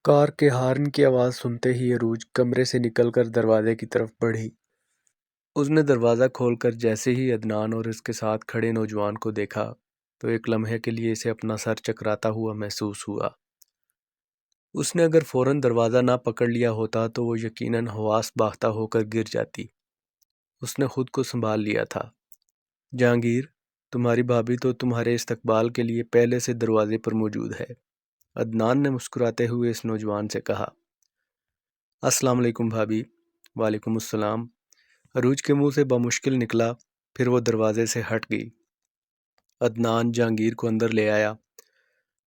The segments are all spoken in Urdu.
کار کے ہارن کی آواز سنتے ہی عروج کمرے سے نکل کر دروازے کی طرف بڑھی۔ اس نے دروازہ کھول کر جیسے ہی عدنان اور اس کے ساتھ کھڑے نوجوان کو دیکھا تو ایک لمحے کے لیے اسے اپنا سر چکراتا ہوا محسوس ہوا۔ اس نے اگر فوراً دروازہ نہ پکڑ لیا ہوتا تو وہ یقیناً حواس باختہ ہو کر گر جاتی۔ اس نے خود کو سنبھال لیا تھا۔ جہانگیر، تمہاری بھابھی تو تمہارے استقبال کے لیے پہلے سے دروازے پر موجود ہے، عدنان نے مسکراتے ہوئے اس نوجوان سے کہا۔ السلام علیکم بھابھی۔ وعلیکم السلام، عروج کے منہ سے بمشکل نکلا، پھر وہ دروازے سے ہٹ گئی۔ عدنان جہانگیر کو اندر لے آیا۔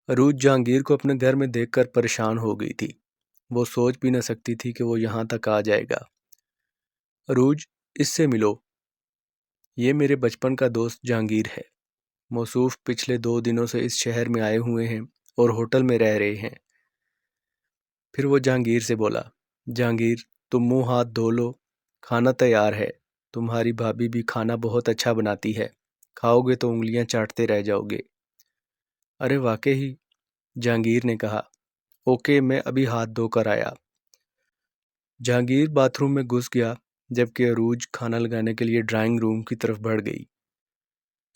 عروج جہانگیر کو اپنے گھر میں دیکھ کر پریشان ہو گئی تھی۔ وہ سوچ بھی نہ سکتی تھی کہ وہ یہاں تک آ جائے گا۔ عروج، اس سے ملو، یہ میرے بچپن کا دوست جہانگیر ہے۔ موصوف پچھلے 2 دنوں سے اس شہر میں آئے ہوئے ہیں اور ہوٹل میں رہ رہے ہیں۔ پھر وہ جہانگیر سے بولا، جہانگیر، تم منہ ہاتھ دھو لو، کھانا تیار ہے۔ تمہاری بھابھی بھی کھانا بہت اچھا بناتی ہے، کھاؤ گے تو انگلیاں چاٹتے رہ جاؤ گے۔ ارے واقعی، جہانگیر نے کہا۔ اوکے، میں ابھی ہاتھ دھو کر آیا۔ جہانگیر باتھ روم میں گھس گیا جبکہ عروج کھانا لگانے کے لیے ڈرائنگ روم کی طرف بڑھ گئی۔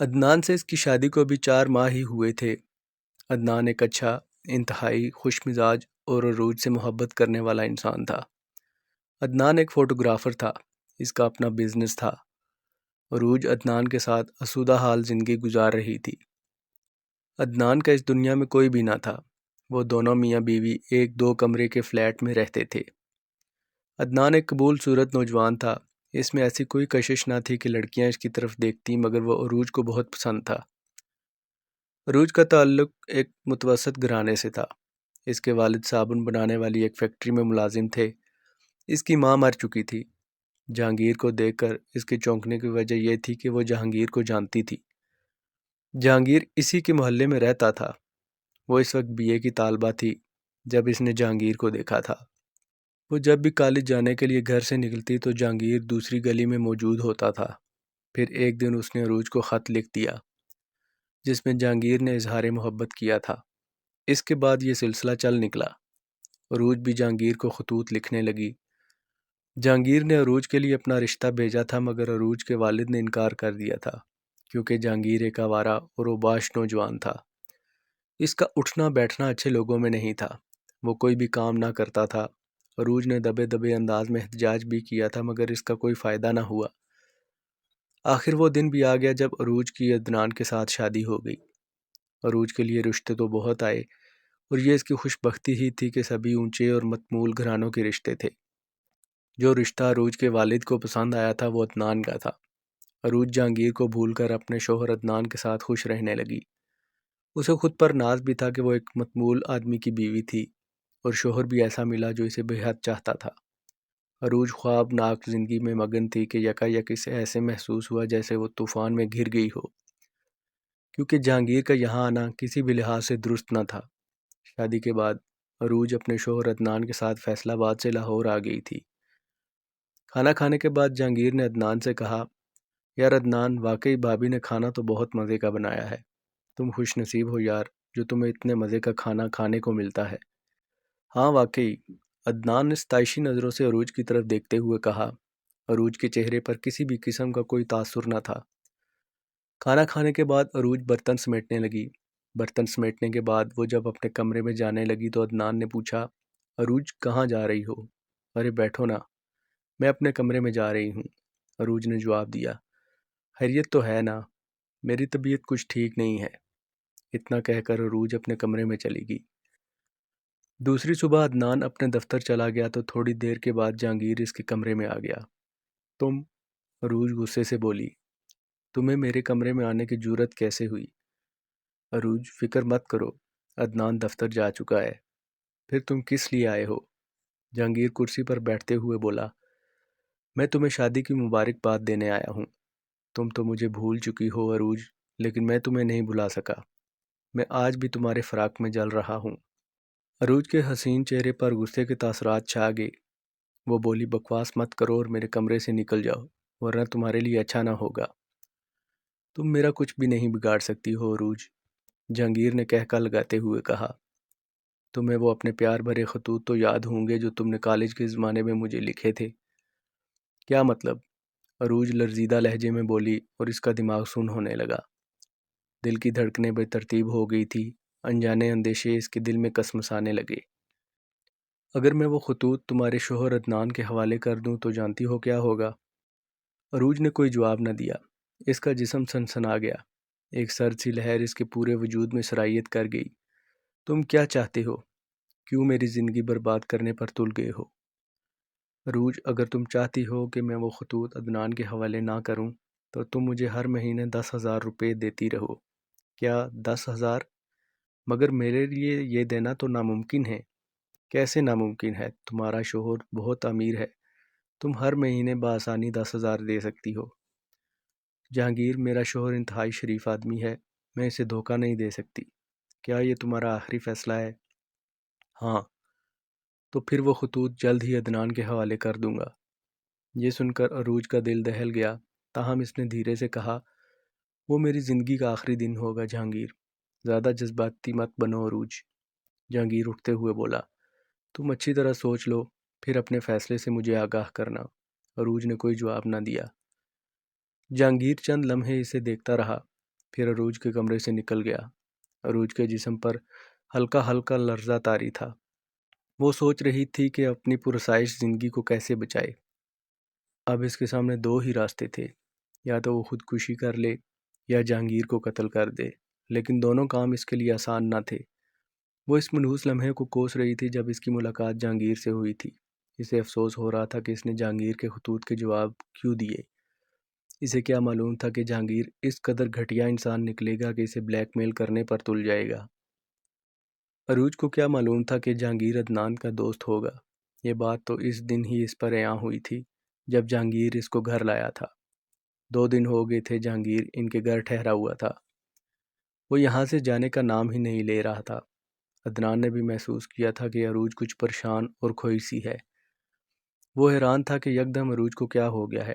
عدنان سے اس کی شادی کو ابھی 4 ماہ ہی ہوئے تھے۔ عدنان ایک اچھا، انتہائی خوش مزاج اور عروج سے محبت کرنے والا انسان تھا۔ عدنان ایک فوٹوگرافر تھا، اس کا اپنا بزنس تھا۔ عروج عدنان کے ساتھ آسودہ حال زندگی گزار رہی تھی۔ عدنان کا اس دنیا میں کوئی بھی نہ تھا۔ وہ دونوں میاں بیوی ایک 2 کمرے کے فلیٹ میں رہتے تھے۔ عدنان ایک قبول صورت نوجوان تھا۔ اس میں ایسی کوئی کشش نہ تھی کہ لڑکیاں اس کی طرف دیکھتیں، مگر وہ عروج کو بہت پسند تھا۔ عروج کا تعلق ایک متوسط گھرانے سے تھا۔ اس کے والد صابن بنانے والی ایک فیکٹری میں ملازم تھے۔ اس کی ماں مر چکی تھی۔ جہانگیر کو دیکھ کر اس کے چونکنے کی وجہ یہ تھی کہ وہ جہانگیر کو جانتی تھی۔ جہانگیر اسی کے محلے میں رہتا تھا۔ وہ اس وقت BA کی طالبہ تھی جب اس نے جہانگیر کو دیکھا تھا۔ وہ جب بھی کالج جانے کے لیے گھر سے نکلتی تو جہانگیر دوسری گلی میں موجود ہوتا تھا۔ پھر ایک دن اس نے عروج کو خط لکھ دیا جس میں جہانگیر نے اظہار محبت کیا تھا۔ اس کے بعد یہ سلسلہ چل نکلا۔ عروج بھی جہانگیر کو خطوط لکھنے لگی۔ جہانگیر نے عروج کے لیے اپنا رشتہ بھیجا تھا مگر عروج کے والد نے انکار کر دیا تھا کیونکہ جہانگیر ایک آوارہ اور اوباش نوجوان تھا۔ اس کا اٹھنا بیٹھنا اچھے لوگوں میں نہیں تھا۔ وہ کوئی بھی کام نہ کرتا تھا۔ عروج نے دبے دبے انداز میں احتجاج بھی کیا تھا مگر اس کا کوئی فائدہ نہ ہوا۔ آخر وہ دن بھی آ گیا جب عروج کی عدنان کے ساتھ شادی ہو گئی۔ عروج کے لیے رشتے تو بہت آئے اور یہ اس کی خوش بختی ہی تھی کہ سبھی اونچے اور متمول گھرانوں کے رشتے تھے۔ جو رشتہ عروج کے والد کو پسند آیا تھا وہ عدنان کا تھا۔ عروج جہانگیر کو بھول کر اپنے شوہر عدنان کے ساتھ خوش رہنے لگی۔ اسے خود پر ناز بھی تھا کہ وہ ایک متمول آدمی کی بیوی تھی اور شوہر بھی ایسا ملا جو اسے بے حد چاہتا تھا۔ عروج خواب ناک زندگی میں مگن تھی کہ یکایک اسے ایسے محسوس ہوا جیسے وہ طوفان میں گھر گئی ہو، کیونکہ جہانگیر کا یہاں آنا کسی بھی لحاظ سے درست نہ تھا۔ شادی کے بعد عروج اپنے شوہر عدنان کے ساتھ فیصل آباد سے لاہور آ گئی تھی۔ کھانا کھانے کے بعد جہانگیر نے عدنان سے کہا، یار عدنان، واقعی بھابھی نے کھانا تو بہت مزے کا بنایا ہے۔ تم خوش نصیب ہو یار جو تمہیں اتنے مزے کا کھانا کھانے کو ملتا ہے۔ ہاں واقعی، عدنان نے ستائشی نظروں سے عروج کی طرف دیکھتے ہوئے کہا۔ عروج کے چہرے پر کسی بھی قسم کا کوئی تاثر نہ تھا۔ کھانا کھانے کے بعد عروج برتن سمیٹنے لگی۔ برتن سمیٹنے کے بعد وہ جب اپنے کمرے میں جانے لگی تو عدنان نے پوچھا، عروج کہاں جا رہی ہو؟ ارے بیٹھو نا، میں اپنے کمرے میں جا رہی ہوں، عروج نے جواب دیا۔ خیریت تو ہے نا؟ میری طبیعت کچھ ٹھیک نہیں ہے۔ اتنا کہہ کر عروج اپنے کمرے میں چلی گئی۔ دوسری صبح عدنان اپنے دفتر چلا گیا تو تھوڑی دیر کے بعد جہانگیر اس کے کمرے میں آ گیا۔ تم؟ عروج غصے سے بولی۔ تمہیں میرے کمرے میں آنے کی جرأت کیسے ہوئی؟ عروج، فکر مت کرو، عدنان دفتر جا چکا ہے۔ پھر تم کس لیے آئے ہو؟ جہانگیر کرسی پر بیٹھتے ہوئے بولا، میں تمہیں شادی کی مبارکباد دینے آیا ہوں۔ تم تو مجھے بھول چکی ہو عروج، لیکن میں تمہیں نہیں بھلا سکا۔ میں آج بھی تمہارے فراق میں جل رہا ہوں۔ عروج کے حسین چہرے پر غصے کے تاثرات چھا گئے۔ وہ بولی، بکواس مت کرو اور میرے کمرے سے نکل جاؤ ورنہ تمہارے لیے اچھا نہ ہوگا۔ تم میرا کچھ بھی نہیں بگاڑ سکتی ہو عروج، جہانگیر نے کہکا لگاتے ہوئے کہا۔ تمہیں وہ اپنے پیار بھرے خطوط تو یاد ہوں گے جو تم نے کالج کے زمانے میں مجھے لکھے تھے۔ کیا مطلب؟ عروج لرزیدہ لہجے میں بولی اور اس کا دماغ سن ہونے لگا۔ دل کی دھڑکنیں بے ترتیب ہو گئی تھی، انجانے اندیشے اس کے دل میں کسمسانے لگے۔ اگر میں وہ خطوط تمہارے شوہر عدنان کے حوالے کر دوں تو جانتی ہو کیا ہوگا؟ عروج نے کوئی جواب نہ دیا۔ اس کا جسم سنسنا گیا، ایک سرد سی لہر اس کے پورے وجود میں سرایت کر گئی۔ تم کیا چاہتے ہو؟ کیوں میری زندگی برباد کرنے پر تل گئے ہو؟ عروج، اگر تم چاہتی ہو کہ میں وہ خطوط عدنان کے حوالے نہ کروں تو تم مجھے ہر مہینے 10,000 روپے دیتی رہو۔ کیا 10,000؟ مگر میرے لیے یہ دینا تو ناممکن ہے۔ کیسے ناممکن ہے؟ تمہارا شوہر بہت امیر ہے، تم ہر مہینے بآسانی 10,000 دے سکتی ہو۔ جہانگیر، میرا شوہر انتہائی شریف آدمی ہے، میں اسے دھوکہ نہیں دے سکتی۔ کیا یہ تمہارا آخری فیصلہ ہے؟ ہاں۔ تو پھر وہ خطوط جلد ہی عدنان کے حوالے کر دوں گا۔ یہ سن کر عروج کا دل دہل گیا، تاہم اس نے دھیرے سے کہا، وہ میری زندگی کا آخری دن ہوگا جہانگیر، زیادہ جذباتی مت بنو عروج۔ جہانگیر اٹھتے ہوئے بولا، تم اچھی طرح سوچ لو، پھر اپنے فیصلے سے مجھے آگاہ کرنا۔ عروج نے کوئی جواب نہ دیا۔ جہانگیر چند لمحے اسے دیکھتا رہا، پھر عروج کے کمرے سے نکل گیا۔ عروج کے جسم پر ہلکا ہلکا لرزہ طاری تھا۔ وہ سوچ رہی تھی کہ اپنی پرآسائش زندگی کو کیسے بچائے۔ اب اس کے سامنے دو ہی راستے تھے، یا تو وہ خودکشی کر لے یا جہانگیر کو قتل کر دے، لیکن دونوں کام اس کے لیے آسان نہ تھے۔ وہ اس منحوس لمحے کو کوس رہی تھی جب اس کی ملاقات جہانگیر سے ہوئی تھی۔ اسے افسوس ہو رہا تھا کہ اس نے جہانگیر کے خطوط کے جواب کیوں دیے۔ اسے کیا معلوم تھا کہ جہانگیر اس قدر گھٹیا انسان نکلے گا کہ اسے بلیک میل کرنے پر تل جائے گا۔ عروج کو کیا معلوم تھا کہ جہانگیر عدنان کا دوست ہوگا۔ یہ بات تو اس دن ہی اس پر عیاں ہوئی تھی جب جہانگیر اس کو گھر لایا تھا۔ 2 دن ہو گئے تھے جہانگیر ان کے گھر ٹھہرا ہوا تھا۔ وہ یہاں سے جانے کا نام ہی نہیں لے رہا تھا۔ عدنان نے بھی محسوس کیا تھا کہ عروج کچھ پریشان اور کھوئی سی ہے۔ وہ حیران تھا کہ یکدم عروج کو کیا ہو گیا ہے۔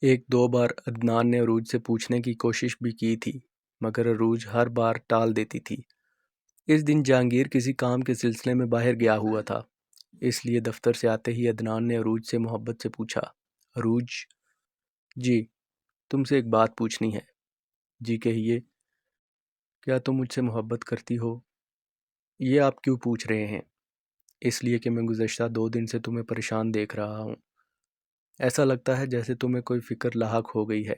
1-2 بار عدنان نے عروج سے پوچھنے کی کوشش بھی کی تھی، مگر عروج ہر بار ٹال دیتی تھی۔ اس دن جہانگیر کسی کام کے سلسلے میں باہر گیا ہوا تھا، اس لیے دفتر سے آتے ہی عدنان نے عروج سے محبت سے پوچھا، عروج؟ جی، تم سے ایک بات پوچھنی ہے۔ جی کہیے۔ کیا تم مجھ سے محبت کرتی ہو؟ یہ آپ کیوں پوچھ رہے ہیں؟ اس لیے کہ میں گزشتہ 2 دن سے تمہیں پریشان دیکھ رہا ہوں۔ ایسا لگتا ہے جیسے تمہیں کوئی فکر لاحق ہو گئی ہے،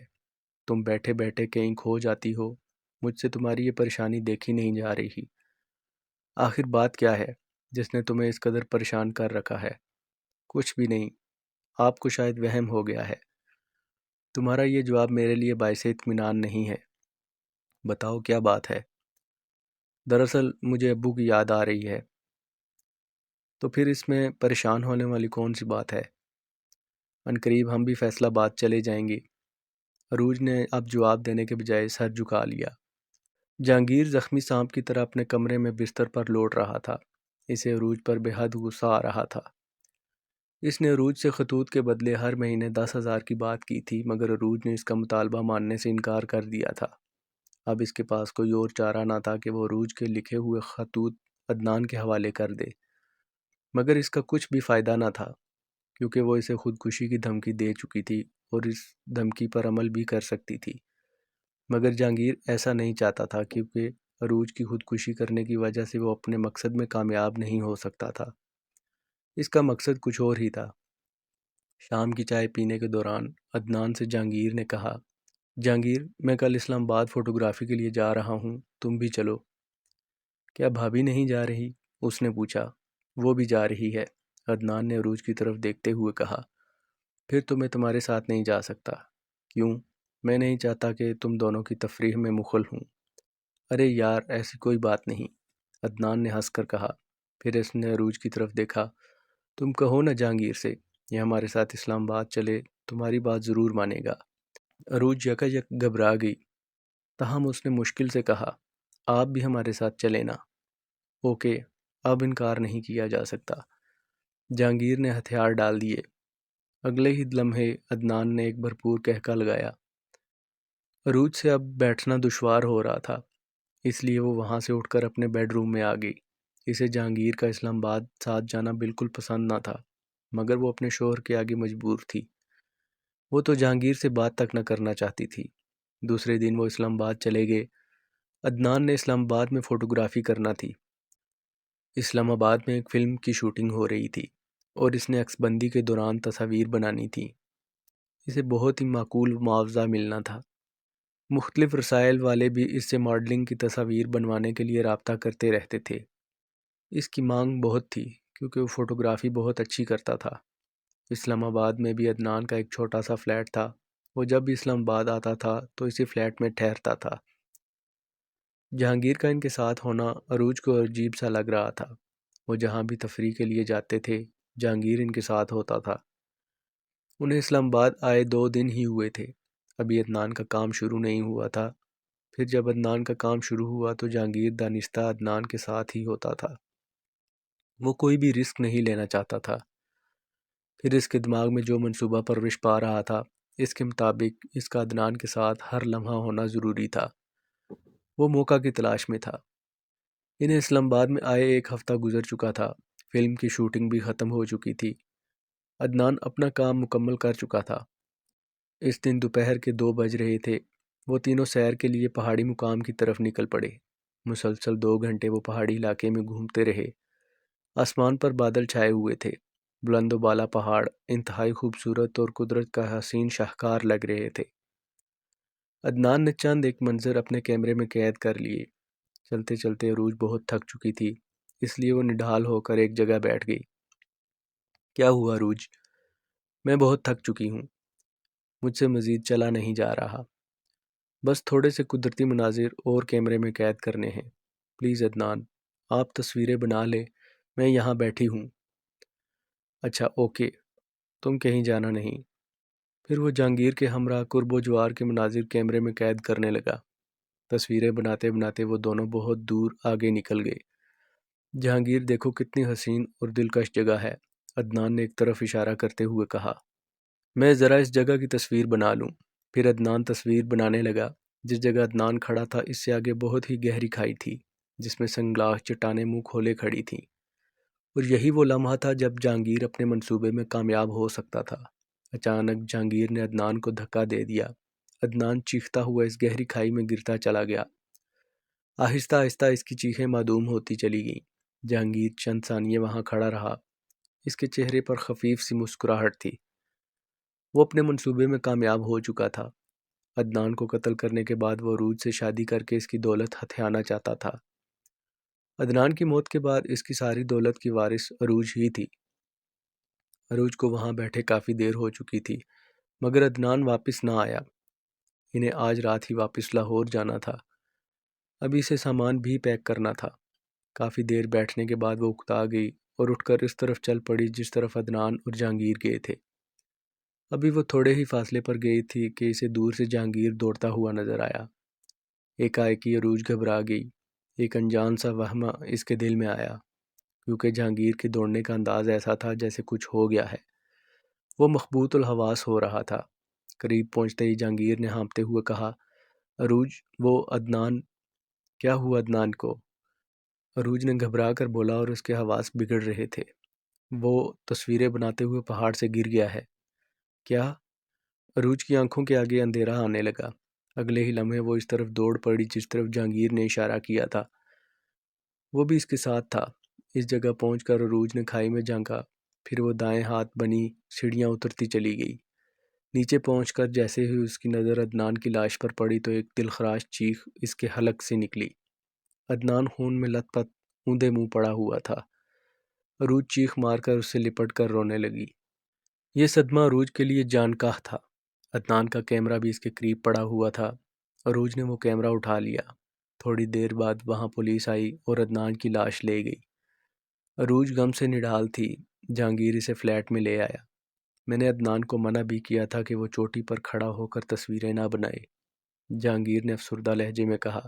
تم بیٹھے بیٹھے کہیں کھو جاتی ہو، مجھ سے تمہاری یہ پریشانی دیکھی نہیں جا رہی۔ آخر بات کیا ہے جس نے تمہیں اس قدر پریشان کر رکھا ہے؟ کچھ بھی نہیں، آپ کو شاید وہم ہو گیا ہے۔ تمہارا یہ جواب میرے لیے باعث اطمینان نہیں ہے۔ بتاؤ کیا بات ہے؟ دراصل مجھے ابو کی یاد آ رہی ہے۔ تو پھر اس میں پریشان ہونے والی کون سی بات ہے؟ عنقریب ہم بھی فیصلہ باد چلے جائیں گے۔ عروج نے اب جواب دینے کے بجائے سر جھکا لیا۔ جہانگیر زخمی سانپ کی طرح اپنے کمرے میں بستر پر لوٹ رہا تھا۔ اسے عروج پر بے حد غصہ آ رہا تھا۔ اس نے عروج سے خطوط کے بدلے ہر مہینے 10,000 کی بات کی تھی، مگر عروج نے اس کا مطالبہ ماننے سے انکار کر دیا تھا۔ اب اس کے پاس کوئی اور چارہ نہ تھا کہ وہ عروج کے لکھے ہوئے خطوط عدنان کے حوالے کر دے، مگر اس کا کچھ بھی فائدہ نہ تھا، کیونکہ وہ اسے خودکشی کی دھمکی دے چکی تھی اور اس دھمکی پر عمل بھی کر سکتی تھی۔ مگر جہانگیر ایسا نہیں چاہتا تھا، کیونکہ عروج کی خودکشی کرنے کی وجہ سے وہ اپنے مقصد میں کامیاب نہیں ہو سکتا تھا۔ اس کا مقصد کچھ اور ہی تھا۔ شام کی چائے پینے کے دوران عدنان سے جہانگیر نے کہا، جہانگیر، میں کل اسلام آباد فوٹوگرافی کے لیے جا رہا ہوں، تم بھی چلو۔ کیا بھابھی نہیں جا رہی؟ اس نے پوچھا۔ وہ بھی جا رہی ہے، عدنان نے عروج کی طرف دیکھتے ہوئے کہا۔ پھر تو میں تمہارے ساتھ نہیں جا سکتا۔ کیوں؟ میں نہیں چاہتا کہ تم دونوں کی تفریح میں مخل ہوں۔ ارے یار، ایسی کوئی بات نہیں، عدنان نے ہنس کر کہا۔ پھر اس نے عروج کی طرف دیکھا۔ تم کہو نا جہانگیر سے، یہ ہمارے ساتھ اسلام آباد چلے، تمہاری بات ضرور مانے گا۔ عروج یکا یک گھبرا گئی، تاہم اس نے مشکل سے کہا، آپ بھی ہمارے ساتھ چلیں نا۔ اوکے، اب انکار نہیں کیا جا سکتا۔ جہانگیر نے ہتھیار ڈال دیے۔ اگلے ہی لمحے عدنان نے ایک بھرپور کہکا لگایا۔ عروج سے اب بیٹھنا دشوار ہو رہا تھا، اس لیے وہ وہاں سے اٹھ کر اپنے بیڈ روم میں آ گئی۔ اسے جہانگیر کا اسلام آباد ساتھ جانا بالکل پسند نہ تھا، مگر وہ اپنے شوہر کے آگے مجبور تھی۔ وہ تو جہانگیر سے بات تک نہ کرنا چاہتی تھی۔ دوسرے دن وہ اسلام آباد چلے گئے۔ عدنان نے اسلام آباد میں فوٹوگرافی کرنا تھی۔ اسلام آباد میں ایک فلم کی شوٹنگ ہو رہی تھی اور اس نے عکس بندی کے دوران تصاویر بنانی تھی۔ اسے بہت ہی معقول معاوضہ ملنا تھا۔ مختلف رسائل والے بھی اس سے ماڈلنگ کی تصاویر بنوانے کے لیے رابطہ کرتے رہتے تھے۔ اس کی مانگ بہت تھی کیونکہ وہ فوٹوگرافی بہت اچھی کرتا تھا۔ اسلام آباد میں بھی عدنان کا ایک چھوٹا سا فلیٹ تھا۔ وہ جب بھی اسلام آباد آتا تھا تو اسی فلیٹ میں ٹھہرتا تھا۔ جہانگیر کا ان کے ساتھ ہونا عروج کو عجیب سا لگ رہا تھا۔ وہ جہاں بھی تفریح کے لیے جاتے تھے جہانگیر ان کے ساتھ ہوتا تھا۔ انہیں اسلام آباد آئے 2 دن ہی ہوئے تھے۔ ابھی عدنان کا کام شروع نہیں ہوا تھا۔ پھر جب عدنان کا کام شروع ہوا تو جہانگیر دانستہ عدنان کے ساتھ ہی ہوتا تھا۔ وہ کوئی بھی رسک نہیں لینا چاہتا تھا۔ پھر اس کے دماغ میں جو منصوبہ پرورش پا رہا تھا اس کے مطابق اس کا عدنان کے ساتھ ہر لمحہ ہونا ضروری تھا۔ وہ موقع کی تلاش میں تھا۔ انہیں اسلام آباد میں آئے 1 ہفتہ گزر چکا تھا۔ فلم کی شوٹنگ بھی ختم ہو چکی تھی۔ عدنان اپنا کام مکمل کر چکا تھا۔ اس دن دوپہر کے 2 بج رہے تھے۔ وہ تینوں سیر کے لیے پہاڑی مقام کی طرف نکل پڑے۔ مسلسل 2 گھنٹے وہ پہاڑی علاقے میں گھومتے رہے۔ آسمان پر بادل چھائے ہوئے تھے۔ بلند و بالا پہاڑ انتہائی خوبصورت اور قدرت کا حسین شاہکار لگ رہے تھے۔ عدنان نے چند ایک منظر اپنے کیمرے میں قید کر لیے۔ چلتے چلتے عروج بہت تھک چکی تھی، اس لیے وہ نڈھال ہو کر ایک جگہ بیٹھ گئی۔ کیا ہوا عروج؟ میں بہت تھک چکی ہوں۔ مجھ سے مزید چلا نہیں جا رہا۔ بس تھوڑے سے قدرتی مناظر اور کیمرے میں قید کرنے ہیں۔ پلیز عدنان، آپ تصویریں بنا لیں، میں یہاں بیٹھی ہوں۔ اچھا اوکے، تم کہیں جانا نہیں۔ پھر وہ جہانگیر کے ہمراہ قرب و جوار کے مناظر کیمرے میں قید کرنے لگا۔ تصویریں بناتے بناتے وہ دونوں بہت دور آگے نکل گئے۔ جہانگیر دیکھو کتنی حسین اور دلکش جگہ ہے، عدنان نے ایک طرف اشارہ کرتے ہوئے کہا۔ میں ذرا اس جگہ کی تصویر بنا لوں۔ پھر عدنان تصویر بنانے لگا۔ جس جگہ عدنان کھڑا تھا اس سے آگے بہت ہی گہری کھائی تھی جس میں سنگلاخ چٹانیں منہ کھولے کھڑی تھیں، اور یہی وہ لمحہ تھا جب جہانگیر اپنے منصوبے میں کامیاب ہو سکتا تھا۔ اچانک جہانگیر نے عدنان کو دھکا دے دیا۔ عدنان چیختا ہوا اس گہری کھائی میں گرتا چلا گیا۔ آہستہ آہستہ اس کی چیخیں معدوم ہوتی چلی گئیں۔ جہانگیر چند ثانیے وہاں کھڑا رہا۔ اس کے چہرے پر خفیف سی مسکراہٹ تھی۔ وہ اپنے منصوبے میں کامیاب ہو چکا تھا۔ عدنان کو قتل کرنے کے بعد وہ عروج سے شادی کر کے اس کی دولت ہتھیانا چاہتا تھا۔ عدنان کی موت کے بعد اس کی ساری دولت کی وارث عروج ہی تھی۔ عروج کو وہاں بیٹھے کافی دیر ہو چکی تھی مگر عدنان واپس نہ آیا۔ انہیں آج رات ہی واپس لاہور جانا تھا۔ ابھی اسے سامان بھی پیک کرنا تھا۔ کافی دیر بیٹھنے کے بعد وہ اکتا گئی اور اٹھ کر اس طرف چل پڑی جس طرف عدنان اور جہانگیر گئے تھے۔ ابھی وہ تھوڑے ہی فاصلے پر گئی تھی کہ اسے دور سے جہانگیر دوڑتا ہوا نظر آیا۔ ایک عروج گھبرا گئی۔ ایک انجان سا وہمہ اس کے دل میں آیا کیونکہ جہانگیر کے دوڑنے کا انداز ایسا تھا جیسے کچھ ہو گیا ہے۔ وہ مخبوط الحواس ہو رہا تھا۔ قریب پہنچتے ہی جہانگیر نے ہانپتے ہوئے کہا، عروج، وہ عدنان، کیا ہوا عدنان کو؟ عروج نے گھبرا کر بولا اور اس کے حواس بگڑ رہے تھے۔ وہ تصویریں بناتے ہوئے پہاڑ سے گر گیا ہے۔ کیا؟ عروج کی آنکھوں کے آگے اندھیرا آنے لگا۔ اگلے ہی لمحے وہ اس طرف دوڑ پڑی جس طرف جہانگیر نے اشارہ کیا تھا۔ وہ بھی اس کے ساتھ تھا۔ اس جگہ پہنچ کر عروج نے کھائی میں جھانکا، پھر وہ دائیں ہاتھ بنی سیڑھیاں اترتی چلی گئی۔ نیچے پہنچ کر جیسے ہی اس کی نظر عدنان کی لاش پر پڑی تو ایک دلخراش چیخ اس کے حلق سے نکلی۔ عدنان خون میں لت پت اوندے منہ پڑا ہوا تھا۔ عروج چیخ مار کر اس سے لپٹ کر رونے لگی۔ یہ صدمہ عروج کے لیے جان کاہ تھا۔ عدنان کا کیمرہ بھی اس کے قریب پڑا ہوا تھا۔ عروج نے وہ کیمرہ اٹھا لیا۔ تھوڑی دیر بعد وہاں پولیس آئی اور عدنان کی لاش لے گئی۔ عروج غم سے نڈھال تھی۔ جہانگیر اسے فلیٹ میں لے آیا۔ میں نے عدنان کو منع بھی کیا تھا کہ وہ چوٹی پر کھڑا ہو کر تصویریں نہ بنائے، جہانگیر نے افسردہ لہجے میں کہا،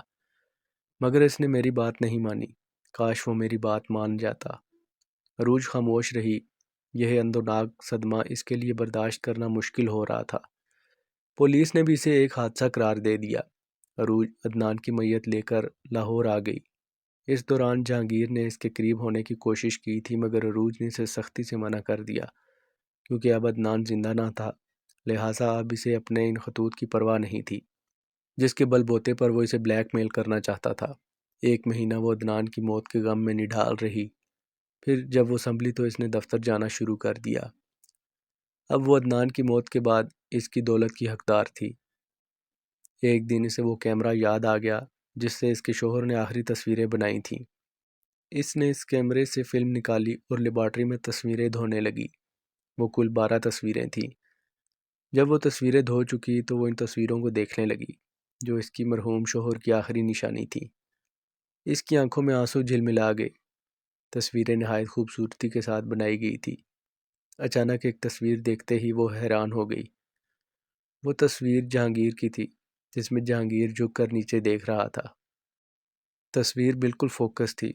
مگر اس نے میری بات نہیں مانی۔ کاش وہ میری بات مان جاتا۔ عروج خاموش رہی۔ یہ اندوناک صدمہ اس کے لیے برداشت کرنا مشکل ہو رہا تھا۔ پولیس نے بھی اسے ایک حادثہ قرار دے دیا۔ عروج عدنان کی میت لے کر لاہور آ گئی۔ اس دوران جہانگیر نے اس کے قریب ہونے کی کوشش کی تھی، مگر عروج نے اسے سختی سے منع کر دیا کیونکہ اب عدنان زندہ نہ تھا، لہٰذا اب اسے اپنے ان خطوط کی پرواہ نہیں تھی جس کے بل بوتے پر وہ اسے بلیک میل کرنا چاہتا تھا۔ 1 مہینہ وہ عدنان کی موت کے غم میں نڈھال رہی، پھر جب وہ سنبھلی تو اس نے دفتر جانا شروع کر دیا۔ اب وہ عدنان کی موت کے بعد اس کی دولت کی حقدار تھی۔ ایک دن اسے وہ کیمرہ یاد آ گیا جس سے اس کے شوہر نے آخری تصویریں بنائی تھیں۔ اس نے اس کیمرے سے فلم نکالی اور لیبارٹری میں تصویریں دھونے لگی۔ وہ کل 12 تصویریں تھیں۔ جب وہ تصویریں دھو چکی تو وہ ان تصویروں کو دیکھنے لگی جو اس کی مرحوم شوہر کی آخری نشانی تھی۔ اس کی آنکھوں میں آنسو جھلملا گئے۔ تصویریں نہایت خوبصورتی کے ساتھ بنائی گئی تھی۔ اچانک ایک تصویر دیکھتے ہی وہ حیران ہو گئی۔ وہ تصویر جہانگیر کی تھی جس میں جہانگیر جھک کر نیچے دیکھ رہا تھا۔ تصویر بالکل فوکس تھی۔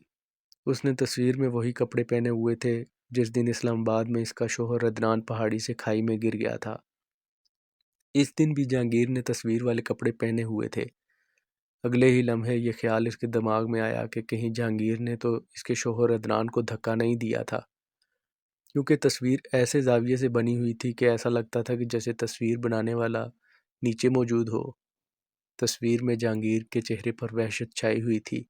اس نے تصویر میں وہی کپڑے پہنے ہوئے تھے جس دن اسلام آباد میں اس کا شوہر عدنان پہاڑی سے کھائی میں گر گیا تھا۔ اس دن بھی جہانگیر نے تصویر والے کپڑے پہنے ہوئے تھے۔ اگلے ہی لمحے یہ خیال اس کے دماغ میں آیا کہ کہیں جہانگیر نے تو اس کے شوہر عدنان کو دھکا نہیں دیا تھا، کیونکہ تصویر ایسے زاویے سے بنی ہوئی تھی کہ ایسا لگتا تھا کہ جیسے تصویر بنانے والا نیچے موجود ہو۔ تصویر میں جہانگیر کے چہرے پر وحشت چھائی ہوئی تھی۔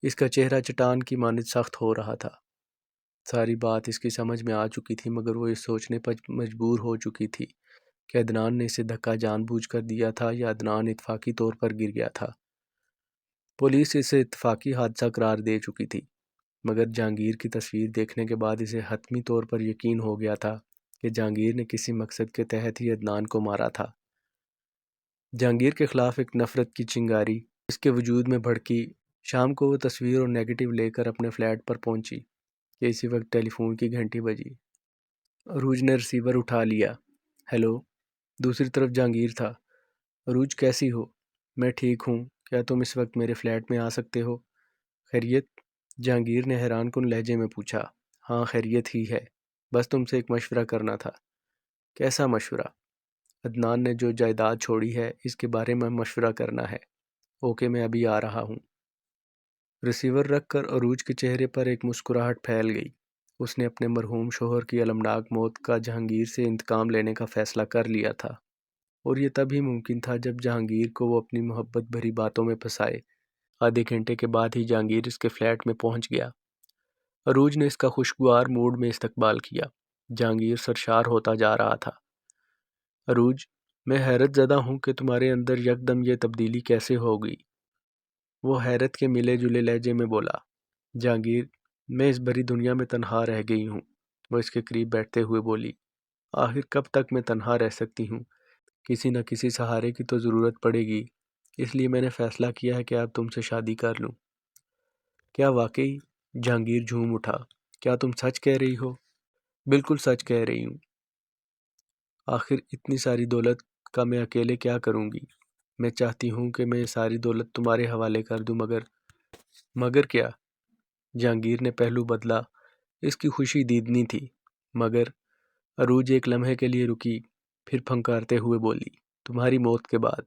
اس کا چہرہ چٹان کی مانند سخت ہو رہا تھا۔ ساری بات اس کی سمجھ میں آ چکی تھی، مگر وہ اس سوچنے پر مجبور ہو چکی تھی کہ عدنان نے اسے دھکا جان بوجھ کر دیا تھا یا عدنان اتفاقی طور پر گر گیا تھا۔ پولیس اسے اتفاقی حادثہ قرار دے چکی تھی، مگر جہانگیر کی تصویر دیکھنے کے بعد اسے حتمی طور پر یقین ہو گیا تھا کہ جہانگیر نے کسی مقصد کے تحت ہی عدنان کو مارا تھا۔ جہانگیر کے خلاف ایک نفرت کی چنگاری اس کے وجود میں بھڑکی۔ شام کو وہ تصویر اور نیگیٹو لے کر اپنے فلیٹ پر پہنچی کہ اسی وقت ٹیلی فون کی گھنٹی بجی۔ عروج نے ریسیور اٹھا لیا۔ ہیلو۔ دوسری طرف جہانگیر تھا۔ عروج کیسی ہو؟ میں ٹھیک ہوں، کیا تم اس وقت میرے فلیٹ میں آ سکتے ہو؟ خیریت؟ جہانگیر نے حیران کن لہجے میں پوچھا۔ ہاں خیریت ہی ہے، بس تم سے ایک مشورہ کرنا تھا۔ کیسا مشورہ؟ عدنان نے جو جائیداد چھوڑی ہے اس کے بارے میں مشورہ کرنا ہے۔ اوکے، میں ابھی آ رہا ہوں۔ ریسیور رکھ کر عروج کے چہرے پر ایک مسکراہٹ پھیل گئی۔ اس نے اپنے مرحوم شوہر کی المناک موت کا جہانگیر سے انتقام لینے کا فیصلہ کر لیا تھا، اور یہ تب ہی ممکن تھا جب جہانگیر کو وہ اپنی محبت بھری باتوں میں پھنسائے۔ آدھے گھنٹے کے بعد ہی جہانگیر اس کے فلیٹ میں پہنچ گیا۔ عروج نے اس کا خوشگوار موڈ میں استقبال کیا۔ جہانگیر سرشار ہوتا جا رہا تھا۔ عروج، میں حیرت زدہ ہوں کہ تمہارے اندر یکدم یہ تبدیلی کیسے ہو گئی۔ وہ حیرت کے ملے جلے لہجے میں بولا۔ جہانگیر، میں اس بھری دنیا میں تنہا رہ گئی ہوں۔ وہ اس کے قریب بیٹھتے ہوئے بولی۔ آخر کب تک میں تنہا رہ سکتی ہوں؟ کسی نہ کسی سہارے کی تو ضرورت پڑے گی، اس لیے میں نے فیصلہ کیا ہے کہ اب تم سے شادی کر لوں۔ کیا واقعی؟ جہانگیر جھوم اٹھا۔ کیا تم سچ کہہ رہی ہو؟ بالکل سچ کہہ رہی ہوں۔ آخر اتنی ساری دولت کا میں اکیلے کیا کروں گی؟ میں چاہتی ہوں کہ میں ساری دولت تمہارے حوالے کر دوں، مگر کیا؟ جہانگیر نے پہلو بدلا۔ اس کی خوشی دیدنی تھی، مگر عروج ایک لمحے کے لیے رکی، پھر پھنکارتے ہوئے بولی۔ تمہاری موت کے بعد؟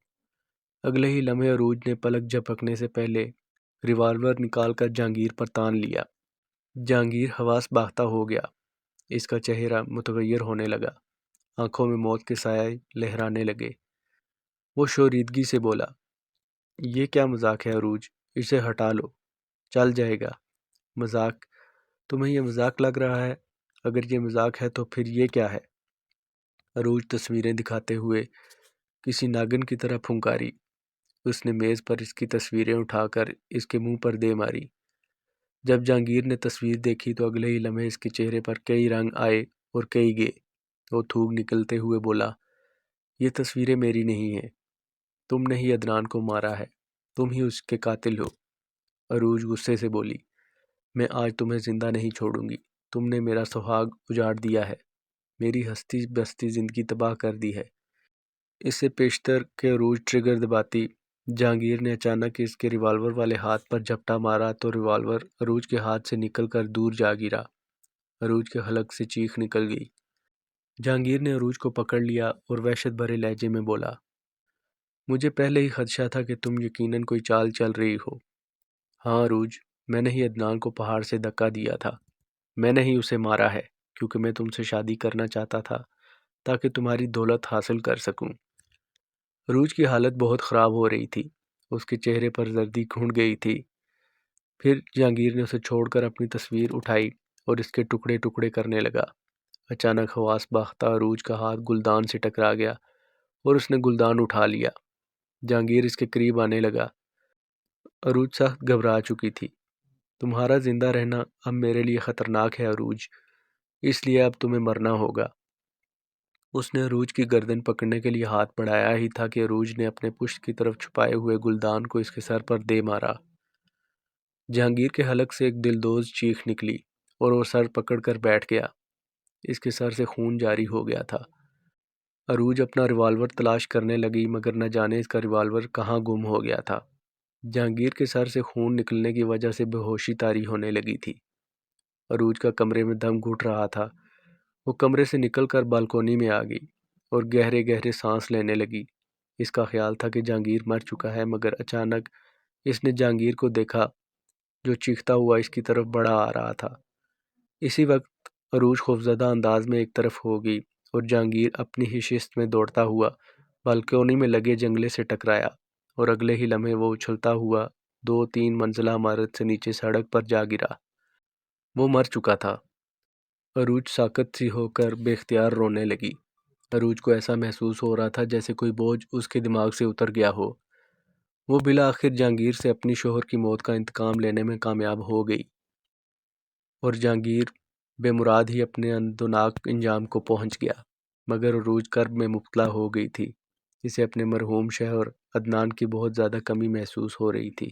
اگلے ہی لمحے عروج نے پلک جھپکنے سے پہلے ریوالور نکال کر جہانگیر پر تان لیا۔ جہانگیر حواس باختہ ہو گیا۔ اس کا چہرہ متغیر ہونے لگا، آنکھوں میں موت کے سائے لہرانے لگے۔ وہ شوریدگی سے بولا۔ یہ کیا مذاق ہے عروج؟ اسے ہٹا لو، چل جائے گا۔ مذاق؟ تمہیں یہ مذاق لگ رہا ہے؟ اگر یہ مذاق ہے تو پھر یہ کیا ہے؟ عروج تصویریں دکھاتے ہوئے کسی ناگن کی طرح پھنکاری۔ اس نے میز پر اس کی تصویریں اٹھا کر اس کے منہ پر دے ماری۔ جب جہانگیر نے تصویر دیکھی تو اگلے ہی لمحے اس کے چہرے پر کئی رنگ آئے اور کئی گئے۔ وہ تھوک نکلتے ہوئے بولا۔ یہ تصویریں میری نہیں ہیں، تم نے ہی عدنان کو مارا ہے، تم ہی اس کے قاتل ہو۔ عروج غصے سے بولی۔ میں آج تمہیں زندہ نہیں چھوڑوں گی۔ تم نے میرا سہاگ اجاڑ دیا ہے، میری ہستی بستی زندگی تباہ کر دی ہے۔ اس سے پیشتر کہ عروج ٹریگر دباتی، جہانگیر نے اچانک اس کے ریوالور والے ہاتھ پر جھپٹا مارا تو ریوالور عروج کے ہاتھ سے نکل کر دور جا گرا۔ عروج کے حلق سے چیخ نکل گئی۔ جہانگیر نے عروج کو پکڑ لیا اور وحشت بھرے لہجے میں بولا۔ مجھے پہلے ہی خدشہ تھا کہ تم یقیناً کوئی چال چل رہی ہو۔ ہاں عروج، میں نے ہی عدنان کو پہاڑ سے دھکا دیا تھا، میں نے ہی اسے مارا ہے، کیونکہ میں تم سے شادی کرنا چاہتا تھا تاکہ تمہاری دولت حاصل کر سکوں۔ عروج کی حالت بہت خراب ہو رہی تھی، اس کے چہرے پر زردی گھنڈ گئی تھی۔ پھر جہانگیر نے اسے چھوڑ کر اپنی تصویر اٹھائی اور اس کے ٹکڑے ٹکڑے کرنے لگا۔ اچانک حواس باختہ عروج کا ہاتھ گلدان سے ٹکرا گیا اور اس نے گلدان اٹھا لیا۔ جہانگیر اس کے قریب آنے لگا۔ عروج سخت گھبرا چکی تھی۔ تمہارا زندہ رہنا اب میرے لیے خطرناک ہے عروج، اس لیے اب تمہیں مرنا ہوگا۔ اس نے عروج کی گردن پکڑنے کے لیے ہاتھ بڑھایا ہی تھا کہ عروج نے اپنے پشت کی طرف چھپائے ہوئے گلدان کو اس کے سر پر دے مارا۔ جہانگیر کے حلق سے ایک دلدوز چیخ نکلی اور وہ سر پکڑ کر بیٹھ گیا۔ اس کے سر سے خون جاری ہو گیا تھا۔ عروج اپنا ریوالور تلاش کرنے لگی، مگر نہ جانے اس کا ریوالور کہاں گم ہو گیا تھا۔ جہانگیر کے سر سے خون نکلنے کی وجہ سے بے ہوشی طاری ہونے لگی تھی۔ عروج کا کمرے میں دم گھٹ رہا تھا۔ وہ کمرے سے نکل کر بالکونی میں آ گئی اور گہرے گہرے سانس لینے لگی۔ اس کا خیال تھا کہ جہانگیر مر چکا ہے، مگر اچانک اس نے جہانگیر کو دیکھا جو چیختا ہوا اس کی طرف بڑھا آ رہا تھا۔ اسی وقت عروج خوفزدہ انداز میں ایک طرف ہو گئی اور جہانگیر اپنی ہی شست میں دوڑتا ہوا بالکونی میں لگے جنگلے سے ٹکرایا اور اگلے ہی لمحے وہ اچھلتا ہوا 2-3 منزلہ عمارت سے نیچے سڑک پر جا گرا۔ وہ مر چکا تھا۔ عروج ساکت سی ہو کر بے اختیار رونے لگی۔ عروج کو ایسا محسوس ہو رہا تھا جیسے کوئی بوجھ اس کے دماغ سے اتر گیا ہو۔ وہ بالآخر جہانگیر سے اپنی شوہر کی موت کا انتقام لینے میں کامیاب ہو گئی اور جہانگیر بے مراد ہی اپنے اندوناک انجام کو پہنچ گیا، مگر عروج کرب میں مبتلا ہو گئی تھی۔ اسے اپنے مرحوم شوہر عدنان کی بہت زیادہ کمی محسوس ہو رہی تھی۔